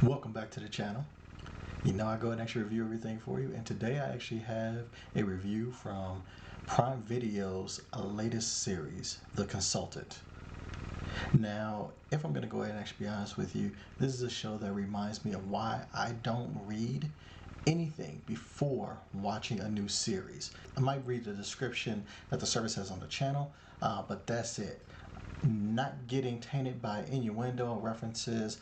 Welcome back to the channel. You know I go and actually review everything for you, and today I actually have a review from Prime Video's latest series, The Consultant. Now, if I'm going to go ahead and actually be honest with you, this is a show that reminds me of why I don't read anything before watching a new series. I might read the description that the service has on the channel, but that's it. Not getting tainted by innuendo and references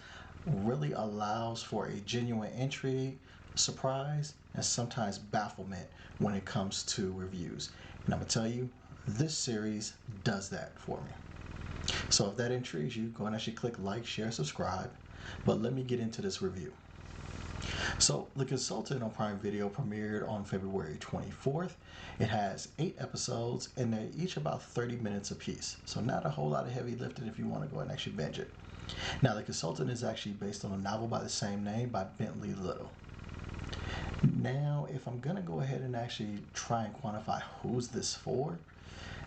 really allows for a genuine intrigue, surprise, and sometimes bafflement when it comes to reviews. And I'm going to tell you, this series does that for me. So if that intrigues you, go and actually click like, share, subscribe. But let me get into this review. So The Consultant on Prime Video premiered on February 24th. It has 8 episodes and they're each about 30 minutes apiece. So not a whole lot of heavy lifting if you want to go and actually binge it. Now, The Consultant is actually based on a novel by the same name by Bentley Little. Now, if I'm going to go ahead and actually try and quantify who's this for,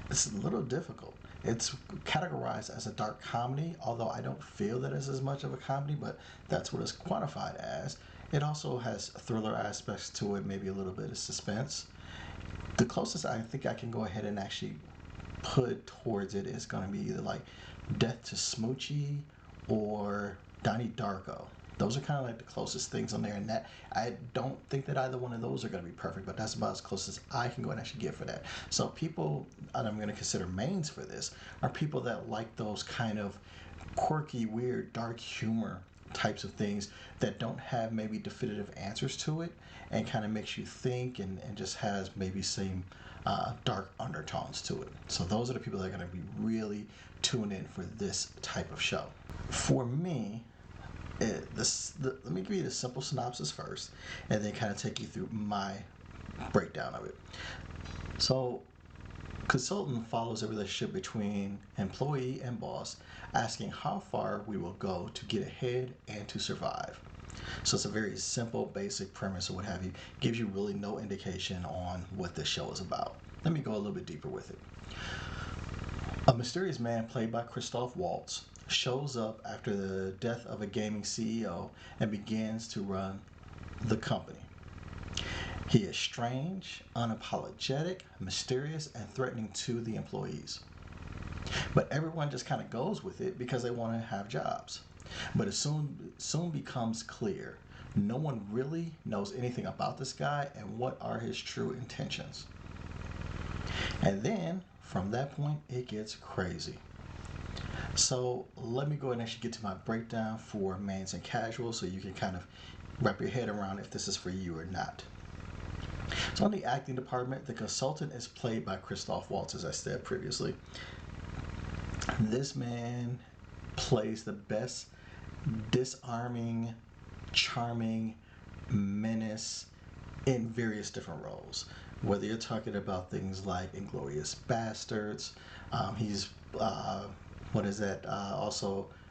it's a little difficult. It's categorized as a dark comedy, although I don't feel that it's as much of a comedy, but that's what it's quantified as. It also has thriller aspects to it, maybe a little bit of suspense. The closest I think I can go ahead and actually put towards it is going to be either like Death to Smoochie or Donnie Darko. Those are kind of like the closest things on there, and that I don't think that either one of those are going to be perfect, but that's about as close as I can go and actually get for that. So people, and I'm going to consider mains for this, are people that like those kind of quirky, weird, dark humor types of things that don't have maybe definitive answers to it and kind of makes you think and just has maybe some dark undertones to it. So those are the people that are going to be really tuned in for this type of show. For me, let me give you the simple synopsis first and then kind of take you through my breakdown of it. So Consultant follows a relationship between employee and boss, asking how far we will go to get ahead and to survive. So it's a very simple, basic premise or what have you. Gives you really no indication on what this show is about. Let me go a little bit deeper with it. A mysterious man played by Christolph Waltz shows up after the death of a gaming CEO and begins to run the company. He is strange, unapologetic, mysterious, and threatening to the employees. But everyone just kind of goes with it because they want to have jobs. But it soon becomes clear no one really knows anything about this guy and what are his true intentions. And then from that point it gets crazy. So let me go ahead and actually get to my breakdown for mains and casuals so you can kind of wrap your head around if this is for you or not. So in the acting department, The Consultant is played by Christolph Waltz, as I said previously. This man plays the best disarming, charming menace in various different roles. Whether you're talking about things like Inglourious Bastards, he's also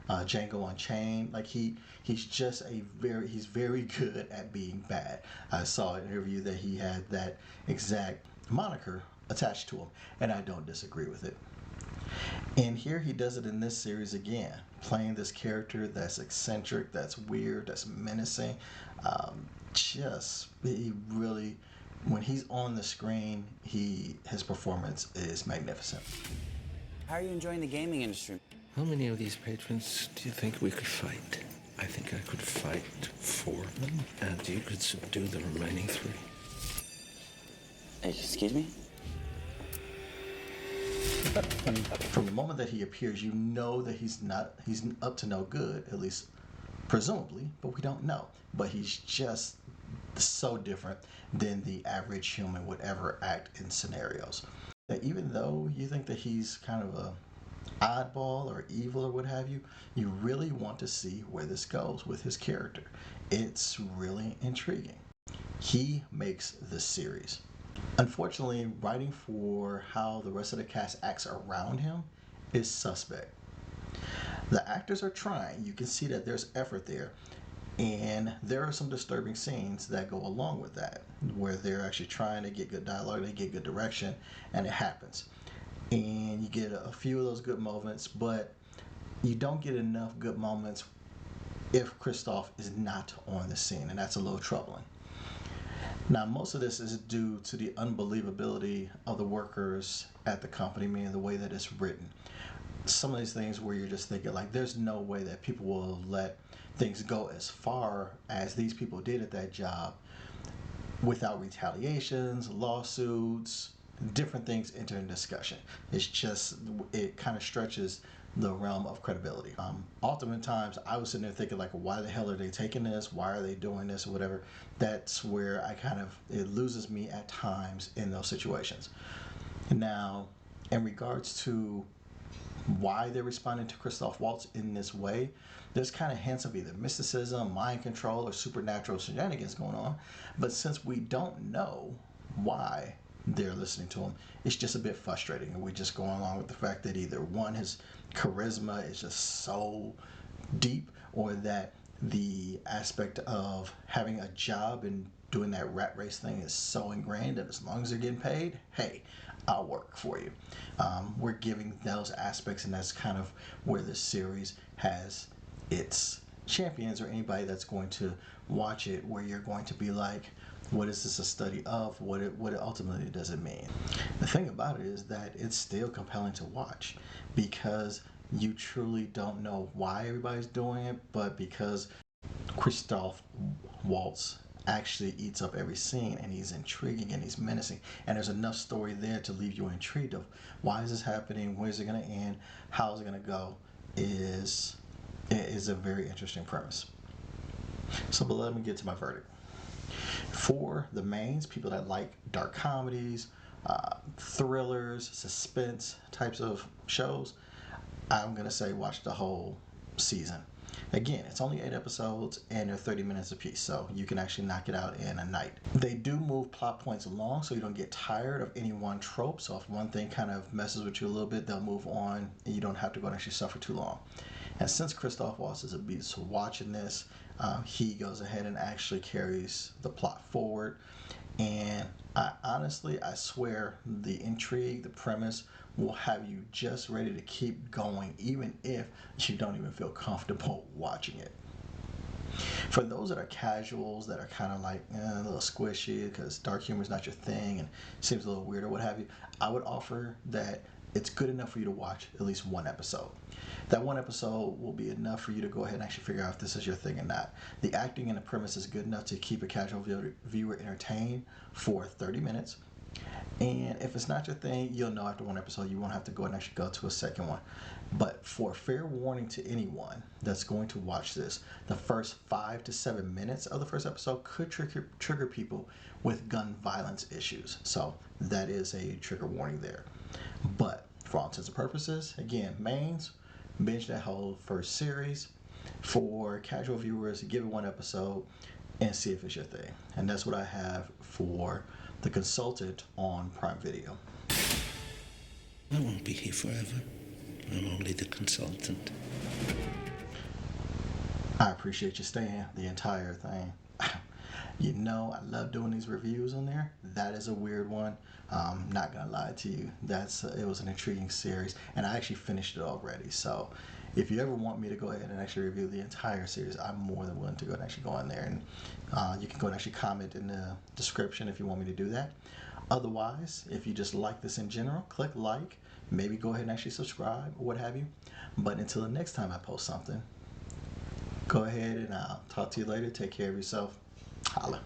Django Unchained. Like he's just he's very good at being bad. I saw an interview that he had that exact moniker attached to him, and I don't disagree with it. And here he does it in this series again, playing this character that's eccentric, that's weird, that's menacing. He really, when he's on the screen, his performance is magnificent. How are you enjoying the gaming industry? How many of these patrons do you think we could fight? I think I could fight 4 of them, and you could subdue the remaining 3. Excuse me? From the moment that he appears, you know that he's up to no good, at least presumably, but we don't know. But he's just so different than the average human would ever act in scenarios. That even though you think that he's kind of a oddball or evil or what have you, you really want to see where this goes with his character. It's really intriguing. He makes this series. Unfortunately, writing for how the rest of the cast acts around him is suspect. The actors are trying. You can see that there's effort there. And there are some disturbing scenes that go along with that, where they're actually trying to get good dialogue, they get good direction, and it happens. And you get a few of those good moments, but you don't get enough good moments if Christolph is not on the scene, and that's a little troubling. Now, most of this is due to the unbelievability of the workers at the company, meaning the way that it's written. Some of these things where you're just thinking, like, there's no way that people will let things go as far as these people did at that job without retaliations, lawsuits, different things enter in discussion. It's just, it kind of stretches the realm of credibility. Oftentimes, I was sitting there thinking, like, why the hell are they taking this? Why are they doing this or whatever? That's where it loses me at times in those situations. Now, in regards to why they're responding to Christolph Waltz in this way, there's kind of hints of either mysticism, mind control, or supernatural shenanigans going on. But since we don't know why they're listening to him, it's just a bit frustrating. And we're just going along with the fact that either one, his charisma is just so deep, or that the aspect of having a job and doing that rat race thing is so ingrained that as long as they're getting paid, hey, I'll work for you. We're giving those aspects, and that's kind of where this series has its champions, or anybody that's going to watch it, where you're going to be like, what is this a study of? What ultimately does it mean? The thing about it is that it's still compelling to watch, because you truly don't know why everybody's doing it, but because Christolph Waltz actually eats up every scene, and he's intriguing and he's menacing, and there's enough story there to leave you intrigued of why is this happening, where's it going to end, how's it going to go, is a very interesting premise. So, but let me get to my verdict. For the mains, people that like dark comedies, thrillers, suspense types of shows, I'm going to say watch the whole season. Again, it's only 8 episodes and they're 30 minutes apiece, so you can actually knock it out in a night. They do move plot points along so you don't get tired of any one trope. So if one thing kind of messes with you a little bit, they'll move on and you don't have to go and actually suffer too long. And since Christolph Waltz is a beast watching this, he goes ahead and actually carries the plot forward. And I swear the intrigue, the premise will have you just ready to keep going, even if you don't even feel comfortable watching it. For those that are casuals, that are kind of like a little squishy because dark humor is not your thing and seems a little weird or what have you, I would offer that it's good enough for you to watch at least one episode. That one episode will be enough for you to go ahead and actually figure out if this is your thing or not. The acting and the premise is good enough to keep a casual viewer entertained for 30 minutes. And if it's not your thing, you'll know after one episode. You won't have to go and actually go to a second one. But for fair warning to anyone that's going to watch this, the first 5 to 7 minutes of the first episode could trigger people with gun violence issues. So that is a trigger warning there. But for all intents and purposes, again, mains, binge that whole first series. For casual viewers, give it one episode and see if it's your thing. And that's what I have for The Consultant on Prime Video. I won't be here forever. I'm only the consultant. I appreciate you staying the entire thing. You know, I love doing these reviews on there. That is a weird one. Not gonna lie to you. It was an intriguing series, and I actually finished it already. So, if you ever want me to go ahead and actually review the entire series, I'm more than willing to go and actually go in there, and you can go and actually comment in the description if you want me to do that. Otherwise, if you just like this in general, click like. Maybe go ahead and actually subscribe or what have you. But until the next time I post something, go ahead and I'll talk to you later. Take care of yourself. Holla.